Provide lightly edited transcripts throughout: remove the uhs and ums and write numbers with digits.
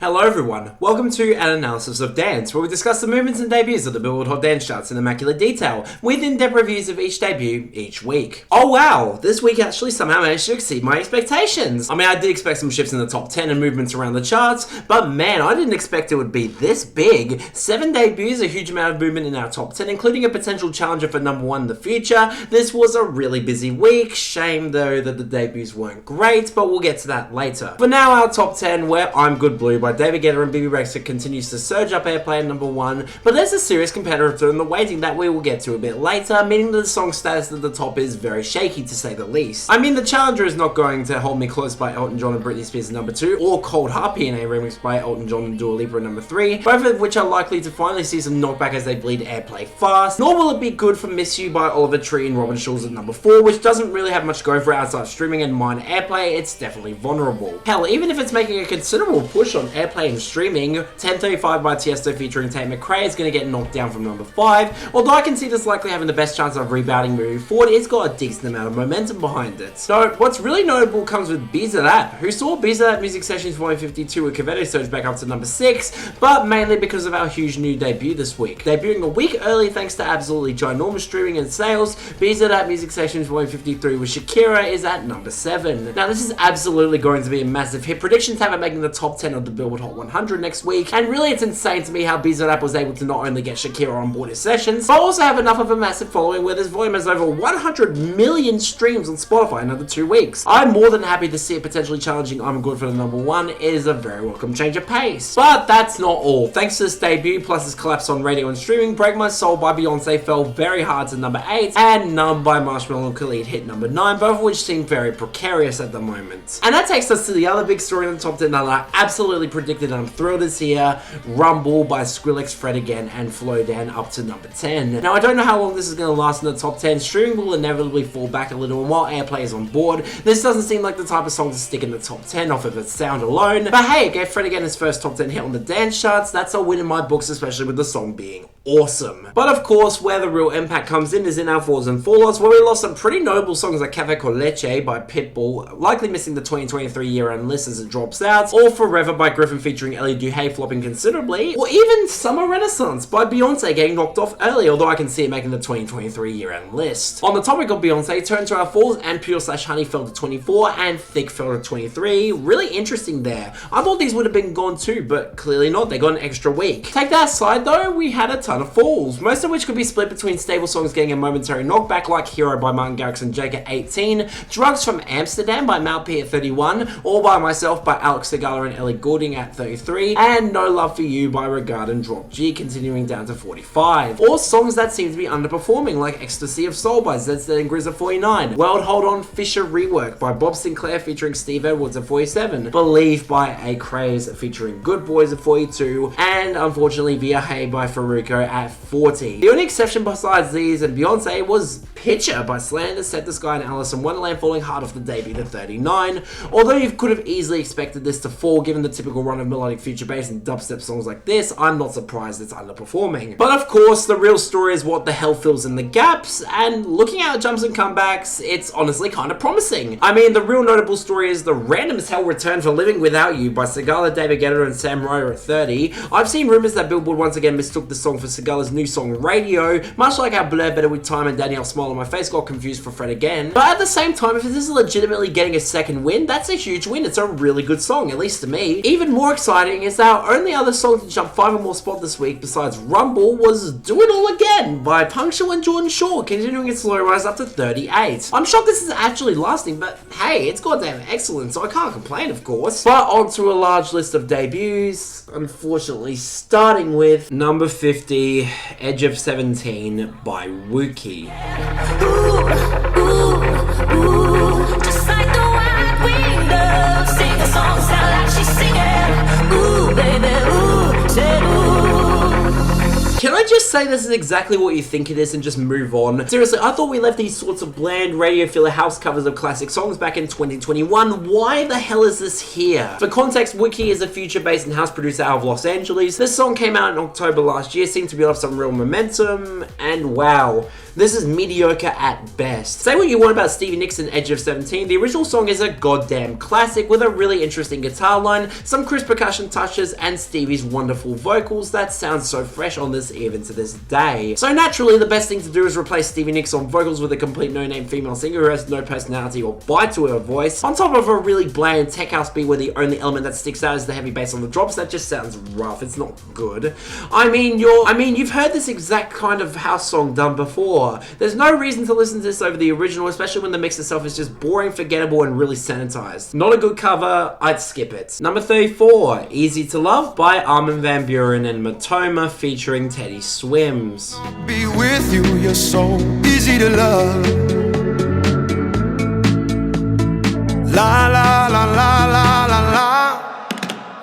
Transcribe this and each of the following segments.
Hello everyone, welcome to an analysis of dance, where we discuss the movements and debuts of the Billboard Hot Dance Charts in immaculate detail, with in-depth reviews of each debut each week. Oh wow, this week actually somehow managed to exceed my expectations. I mean, I did expect some shifts in the top 10 and movements around the charts, but man, I didn't expect it would be this big. 7 debuts, a huge amount of movement in our top 10, including a potential challenger for number 1 in the future. This was a really busy week. Shame though that the debuts weren't great, but we'll get to that later. For now, our top 10, where I'm Good Blue by David Guetta and BB Rexha continues to surge up airplay at number 1, but there's a serious competitor in the waiting that we will get to a bit later, meaning that the song status at the top is very shaky to say the least. I mean, the challenger is not going to Hold Me Close by Elton John and Britney Spears at number 2, or Cold Harpy in a remix by Elton John and Dua Lipa at number 3, both of which are likely to finally see some knockback as they bleed airplay fast. Nor will it be good for Miss You by Oliver Tree and Robin Schulz at number 4, which doesn't really have much going for it outside streaming and minor airplay. It's definitely vulnerable. Hell, even if it's making a considerable push on airplay and streaming, 1035 by Tiesto featuring Tate McRae is going to get knocked down from number 5, although I can see this likely having the best chance of rebounding moving forward. It's got a decent amount of momentum behind it. So what's really notable comes with Bizarrap, who saw Bizarrap Music Sessions 152 with Caveto surge back up to number 6, but mainly because of our huge new debut this week. Debuting a week early thanks to absolutely ginormous streaming and sales, Bizarrap Music Sessions 153 with Shakira is at number 7. Now this is absolutely going to be a massive hit. Predictions have it making the top 10 of the Billboard Hot 100 next week, and really it's insane to me how Bizarrap was able to not only get Shakira on board his sessions, but also have enough of a massive following where this volume has over 100 million streams on Spotify in another 2 weeks. I'm more than happy to see it potentially challenging I'm Good for the number 1. It is a very welcome change of pace. But that's not all. Thanks to this debut, plus its collapse on radio and streaming, Break My Soul by Beyonce fell very hard to number 8, and Numb by Marshmello and Khalid hit number 9, both of which seem very precarious at the moment. And that takes us to the other big story in the top 10 that I absolutely predicted, and I'm thrilled is here. Rumble by Skrillex, Fred Again, and Flow Dan up to number 10. Now I don't know how long this is going to last in the top 10. Streaming will inevitably fall back a little, and while airplay is on board, this doesn't seem like the type of song to stick in the top 10 off of its sound alone. But hey, it gave Fred Again his first top 10 hit on the dance charts. That's a win in my books, especially with the song being awesome. But of course, where the real impact comes in is in our falls and fallouts, where we lost some pretty notable songs like Cafe Con Leche by Pitbull, likely missing the 2023 year-end list as it drops out, or Forever by Griffin featuring Ellie Duhay flopping considerably, or even Summer Renaissance by Beyonce getting knocked off early, although I can see it making the 2023 year-end list. On the topic of Beyonce, Turn to Our Falls and Pure / Honey fell to 24, and Thick fell to 23. Really interesting there. I thought these would have been gone too, but clearly not. They got an extra week. Take that aside though, we had a ton of falls, most of which could be split between stable songs getting a momentary knockback like Hero by Martin Garrix and Jake at 18, Drugs from Amsterdam by Mal P at 31, All By Myself by Alex Segala and Ellie Goulding at 33, and No Love For You by Regard and Drop G continuing down to 45. Or songs that seem to be underperforming like Ecstasy of Soul by ZZ and Grizz at 49, World Hold On Fisher Rework by Bob Sinclair featuring Steve Edwards at 47, Believe by A Craze featuring Good Boys at 42, and unfortunately Via Hey by Faruko at 40. The only exception besides these and Beyonce was Picture by Slander, Set the Sky and Alice in Wonderland falling hard off the debut to 39, although you could have easily expected this to fall given the typical run of melodic future bass and dubstep songs like this. I'm not surprised it's underperforming. But of course, the real story is what the hell fills in the gaps, and looking at jumps and comebacks, it's honestly kind of promising. I mean, the real notable story is the random as hell return for Living Without You by Segala, David Guetta and Sam Ryder at 30. I've seen rumors that Billboard once again mistook the song for Segala's new song Radio, much like how Blur Better With Time and Danielle Smile on My Face got confused for Fred Again. But at the same time, if this is legitimately getting a second win, that's a huge win. It's a really good song, at least to me. Even more exciting is our only other song to jump 5 or more spots this week besides Rumble was Do It All Again by Punctual and Jordan Shaw, continuing its slow rise up to 38. I'm shocked this is actually lasting, but hey, it's goddamn excellent, so I can't complain, of course. But onto a large list of debuts, unfortunately, starting with number 50, Edge of 17 by Wuki. Ooh, ooh, ooh, just like the white window, sing a song, sound like she's singing. Ooh, baby, ooh, say ooh. Can I just say this is exactly what you think it is and just move on? Seriously, I thought we left these sorts of bland radio filler house covers of classic songs back in 2021. Why the hell is this here? For context, Wuki is a future-based and house producer out of Los Angeles. This song came out in October last year, seemed to build up some real momentum, and wow. This is mediocre at best. Say what you want about Stevie Nicks and Edge of 17, the original song is a goddamn classic with a really interesting guitar line, some crisp percussion touches, and Stevie's wonderful vocals that sound so fresh on this even to this day. So naturally, the best thing to do is replace Stevie Nicks on vocals with a complete no-name female singer who has no personality or bite to her voice, on top of a really bland tech house beat where the only element that sticks out is the heavy bass on the drops. That just sounds rough. It's not good. I mean, you've heard this exact kind of house song done before. There's no reason to listen to this over the original, especially when the mix itself is just boring, forgettable, and really sanitized. Not a good cover. I'd skip it. Number 34, Easy to Love by Armin van Buuren and Matoma featuring Teddy Swims. Be with you, you're so easy to love. La la la la la la la.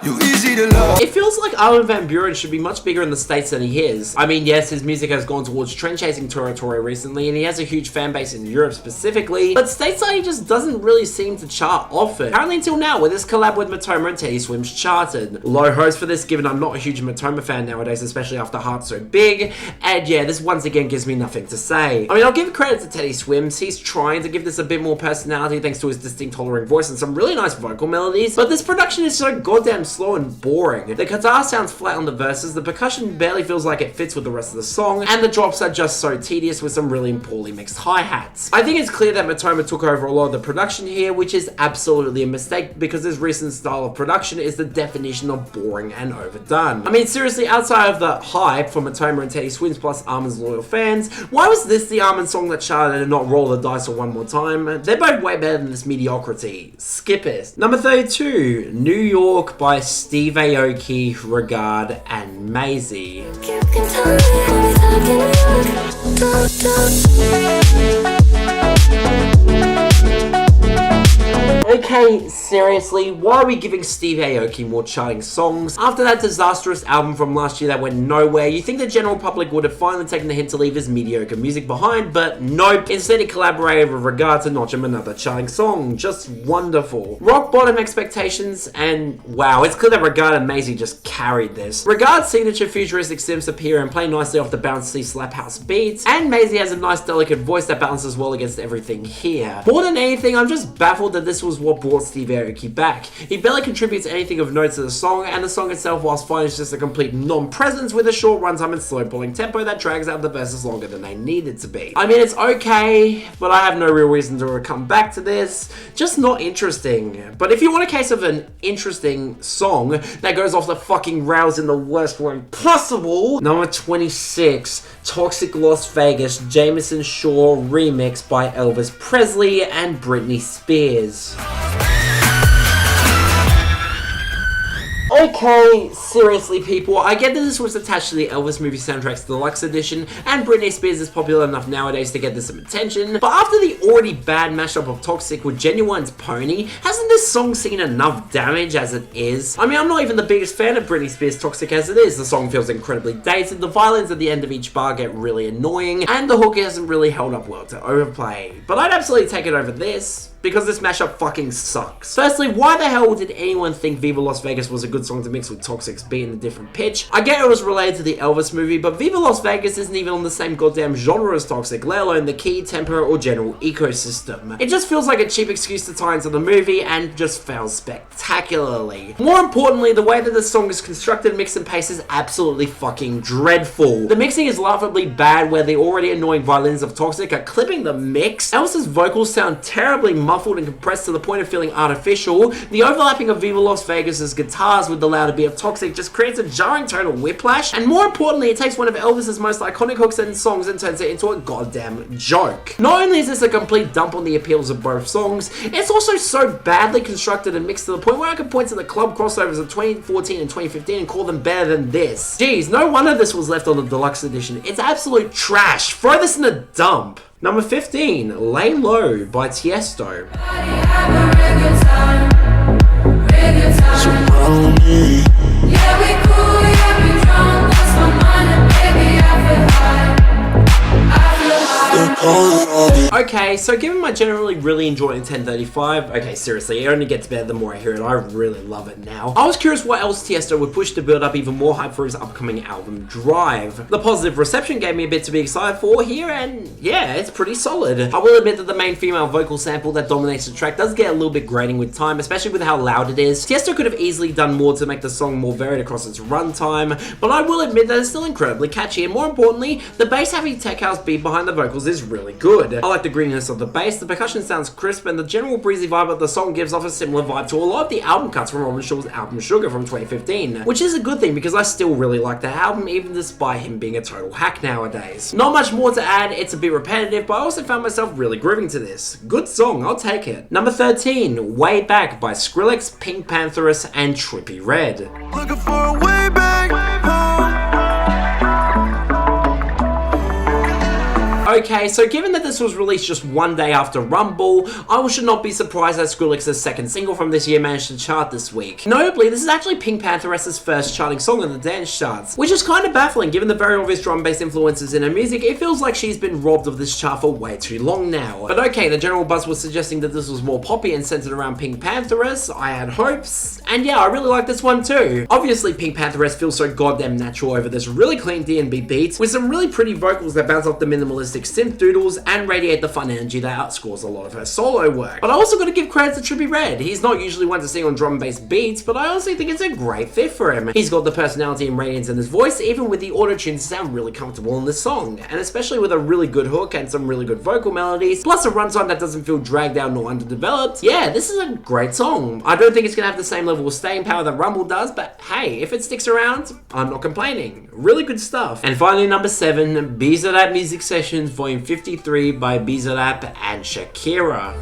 You're easy to love. It feels like Armin van Buuren should be much bigger in the States than he is. I mean, yes, his music has gone towards trend-chasing territory recently, and he has a huge fan base in Europe specifically, but stateside he just doesn't really seem to chart often. Apparently until now, where this collab with Matoma and Teddy Swims charted. Low hopes for this, given I'm not a huge Matoma fan nowadays, especially after Heart's So Big, and yeah, this once again gives me nothing to say. I mean, I'll give credit to Teddy Swims. He's trying to give this a bit more personality thanks to his distinct hollering voice and some really nice vocal melodies, but this production is so goddamn slow and boring. The guitar sounds flat on the verses, the percussion barely feels like it fits with the rest of the song, and the drops are just so tedious with some really poorly mixed hi-hats. I think it's clear that Matoma took over a lot of the production here, which is absolutely a mistake because his recent style of production is the definition of boring and overdone. I mean, seriously, outside of the hype for Matoma and Teddy Swims plus Armin's loyal fans, why was this the Armin song that charted and not Roll the Dice or One More Time? They're both way better than this mediocrity. Skip it. Number 32, New York by Steve Aoki, Regard, and Mazie. Okay, seriously, why are we giving Steve Aoki more charting songs? After that disastrous album from last year that went nowhere, you think the general public would have finally taken the hint to leave his mediocre music behind, but nope. Instead, he collaborated with Regard to notch him another charting song. Just wonderful. Rock bottom expectations, and wow, it's clear that Regard and Mazie just carried this. Regard's signature futuristic synths appear and play nicely off the bouncy slap house beats, and Mazie has a nice delicate voice that balances well against everything here. More than anything, I'm just baffled that this was what brought Steve Aoki back. He barely contributes anything of note to the song, and the song itself, whilst fine, is just a complete non-presence with a short runtime and slow pulling tempo that drags out the verses longer than they needed to be. I mean, it's okay, but I have no real reason to come back to this. Just not interesting. But if you want a case of an interesting song that goes off the fucking rails in the worst way possible, number 26, Toxic Las Vegas, Jamieson Shaw remix by Elvis Presley and Britney Spears. Okay, seriously people, I get that this was attached to the Elvis movie soundtrack's deluxe edition, and Britney Spears is popular enough nowadays to get this some attention, but after the already bad mashup of Toxic with Genuine's Pony, hasn't this song seen enough damage as it is? I mean, I'm not even the biggest fan of Britney Spears' Toxic as it is. The song feels incredibly dated, the violins at the end of each bar get really annoying, and the hook hasn't really held up well to overplay. But I'd absolutely take it over this, because this mashup fucking sucks. Firstly, why the hell did anyone think Viva Las Vegas was a good song to mix with Toxic's beat in a different pitch? I get it was related to the Elvis movie, but Viva Las Vegas isn't even on the same goddamn genre as Toxic, let alone the key, tempo, or general ecosystem. It just feels like a cheap excuse to tie into the movie and just fails spectacularly. More importantly, the way that the song is constructed, mix and pace is absolutely fucking dreadful. The mixing is laughably bad where the already annoying violins of Toxic are clipping the mix. Elvis's vocals sound terribly muffled and compressed to the point of feeling artificial. The overlapping of Viva Las Vegas's guitars with the louder beat of Toxic just creates a jarring tonal whiplash, and more importantly, it takes one of Elvis's most iconic hooks and songs and turns it into a goddamn joke. Not only is this a complete dump on the appeals of both songs, it's also so badly constructed and mixed to the point where I could point to the club crossovers of 2014 and 2015 and call them better than this. Jeez, no wonder this was left on the deluxe edition. It's absolute trash. Throw this in the dump. Number 15, Lay Low by Tiesto. Okay, Okay, so given my generally really enjoying 1035, okay, seriously, it only gets better the more I hear it. I really love it now. I was curious what else Tiesto would push to build up even more hype for his upcoming album Drive. The positive reception gave me a bit to be excited for here, and yeah, it's pretty solid. I will admit that the main female vocal sample that dominates the track does get a little bit grating with time, especially with how loud it is. Tiesto could have easily done more to make the song more varied across its runtime, but I will admit that it's still incredibly catchy, and more importantly, the bass-heavy tech house beat behind the vocals is really good. I like the greeniness of the bass, the percussion sounds crisp, and the general breezy vibe of the song gives off a similar vibe to a lot of the album cuts from Robin Schulz's album Sugar from 2015, which is a good thing because I still really like that album even despite him being a total hack nowadays. Not much more to add, it's a bit repetitive, but I also found myself really grooving to this. Good song, I'll take it. Number 13, Way Back by Skrillex, PinkPantheress, and Trippie Redd. Looking for a way back home. Okay, so given that this was released just one day after Rumble, I should not be surprised that Skrillex's second single from this year managed to chart this week. Notably, this is actually PinkPantheress' first charting song on the dance charts, which is kind of baffling given the very obvious drum-based influences in her music. It feels like she's been robbed of this chart for way too long now. But okay, the general buzz was suggesting that this was more poppy and centered around PinkPantheress. I had hopes, and yeah, I really like this one too. Obviously, PinkPantheress feels so goddamn natural over this really clean D&B beat, with some really pretty vocals that bounce off the minimalistic synth doodles and radiate the fun energy that outscores a lot of her solo work. But I also gotta give credit to Trippie Redd. He's not usually one to sing on drum and bass beats, but I honestly think it's a great fit for him. He's got the personality and radiance in his voice, even with the auto-tune to sound really comfortable in this song, and especially with a really good hook and some really good vocal melodies, plus a runtime that doesn't feel dragged out nor underdeveloped. Yeah, this is a great song. I don't think it's gonna have the same level of staying power that Rumble does, but hey, if it sticks around, I'm not complaining. Really good stuff. And finally, number 7, BZRP Music Sessions Volume 53 by Bizarrap and Shakira.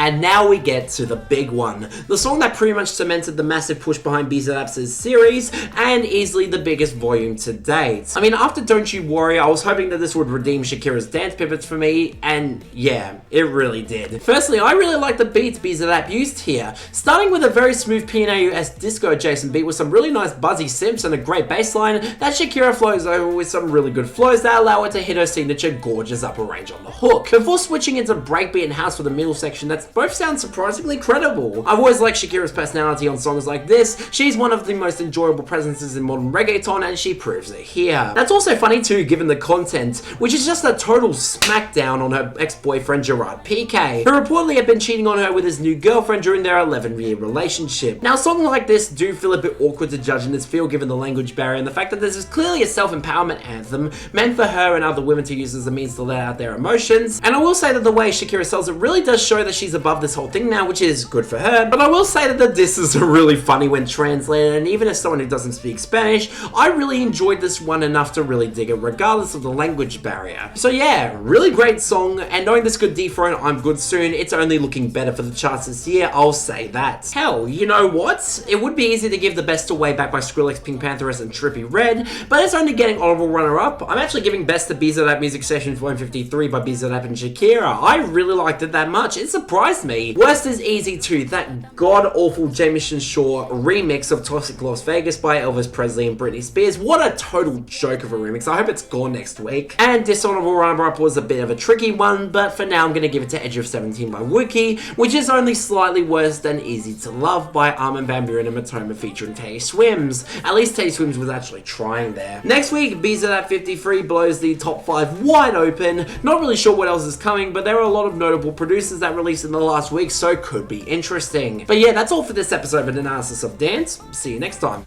And now we get to the big one. The song that pretty much cemented the massive push behind Bizarrap's series, and easily the biggest volume to date. I mean, after Don't You Worry, I was hoping that this would redeem Shakira's dance pivots for me, and yeah, it really did. Firstly, I really like the beats Bizarrap used here, starting with a very smooth P&AU-esque disco adjacent beat with some really nice buzzy synths and a great bass line that Shakira flows over with some really good flows that allow her to hit her signature gorgeous upper range on the hook, before switching into breakbeat and house for the middle section that's both sound surprisingly credible. I've always liked Shakira's personality on songs like this. She's one of the most enjoyable presences in modern reggaeton, and she proves it here. That's also funny too, given the content, which is just a total smackdown on her ex-boyfriend Gerard Piqué, who reportedly had been cheating on her with his new girlfriend during their 11-year relationship. Now, songs like this do feel a bit awkward to judge in this field given the language barrier and the fact that this is clearly a self-empowerment anthem meant for her and other women to use as a means to let out their emotions. And I will say that the way Shakira sells it really does show that she's above this whole thing now, which is good for her. But I will say that the disses are really funny when translated, and even as someone who doesn't speak Spanish, I really enjoyed this one enough to really dig it regardless of the language barrier. So yeah, really great song, and knowing this could dethrone I'm Good Soon, it's only looking better for the charts this year, I'll say that. Hell, you know what? It would be easy to give the best to Way Back by Skrillex, PinkPantheress, and Trippie Redd, but it's only getting honorable runner-up. I'm actually giving best to BZRP Music Sessions 153 by Bizarrap and Shakira. I really liked it that much. It surprised me. Worst is easy too, that god-awful Jamieson Shaw remix of Toxic Las Vegas by Elvis, Presley, and Britney Spears. What a total joke of a remix. I hope it's gone next week. And Dishonourable runner-up was a bit of a tricky one, but for now I'm going to give it to Edge of 17 by Wuki, which is only slightly worse than Easy to Love by Armin, Buuren, and Matoma featuring Tay Swims. At least Tay Swims was actually trying there. Next week, BZRP 53 blows the top 5 wide open. Not really sure what else is coming, but there are a lot of notable producers that released in the last week, so could be interesting. But yeah, that's all for this episode of an analysis of dance. See you next time.